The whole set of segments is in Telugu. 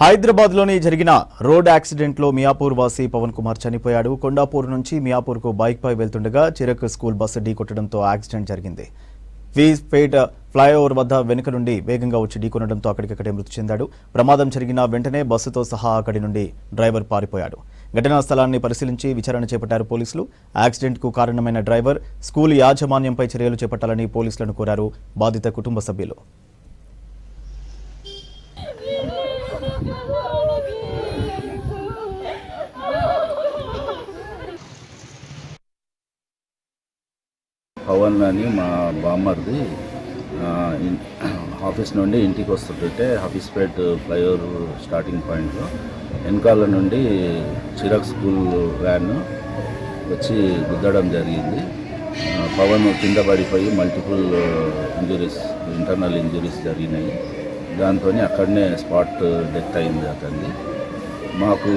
హైదరాబాద్లోని జరిగిన రోడ్ యాక్సిడెంట్లో మియాపూర్ వాసి పవన్ కుమార్ చనిపోయాడు. కొండాపూర్ నుంచి మియాపూర్కు బైక్పై వెళ్తుండగా చిరక్ స్కూల్ బస్సు ఢీకొట్టడంతో యాక్సిడెంట్ జరిగింది. వీస్పేట్ ఫ్లైఓవర్ వద్ద వెనుక నుండి వేగంగా వచ్చి ఢీకొనడంతో అక్కడికక్కడే మృతి చెందాడు. ప్రమాదం జరిగిన వెంటనే బస్సుతో సహా అక్కడి నుండి డ్రైవర్ పారిపోయాడు. ఘటనా స్థలాన్ని పరిశీలించి విచారణ చేపట్టారు పోలీసులు. యాక్సిడెంట్కు కారణమైన డ్రైవర్, స్కూల్ యాజమాన్యంపై చర్యలు చేపట్టాలని పోలీసులను కోరారు బాధిత కుటుంబ సభ్యులు. పవన్ అని మా బామ్మర్ది ఆఫీస్ నుండి ఇంటికి వస్తుంటే హఫీస్పేట్ ఫ్లైఓవర్ స్టార్టింగ్ పాయింట్లో వెనకాల నుండి చిరాక్ స్కూల్ వ్యాన్ వచ్చి గుద్దడం జరిగింది. పవన్ కింద పడిపోయి మల్టిపుల్ ఇంజురీస్, ఇంటర్నల్ ఇంజురీస్ జరిగినాయి. దాంతో అక్కడనే స్పాట్ డెత్ అయింది అతన్ని. మాకు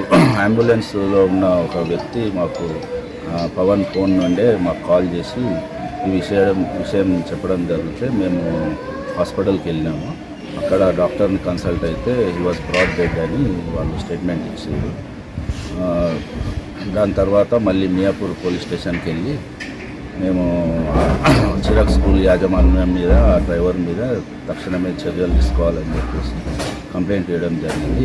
అంబులెన్స్లో ఉన్న ఒక వ్యక్తి మాకు పవన్ ఫోన్ నుండే మాకు కాల్ చేసి ఈ విషయం చెప్పడం జరిగితే మేము హాస్పిటల్కి వెళ్ళాము. అక్కడ డాక్టర్ని కన్సల్ట్ అయితే హీ వాజ్ బ్రాడ్ డెడ్ అని వాళ్ళు స్టేట్మెంట్ ఇచ్చారు. దాని తర్వాత మళ్ళీ మియాపూర్ పోలీస్ స్టేషన్కి వెళ్ళి మేము చిరాక్ స్కూల్ యాజమాన్యం మీద, డ్రైవర్ మీద తక్షణమే చర్యలు తీసుకోవాలని చెప్పేసి కంప్లైంట్ చేయడం జరిగింది.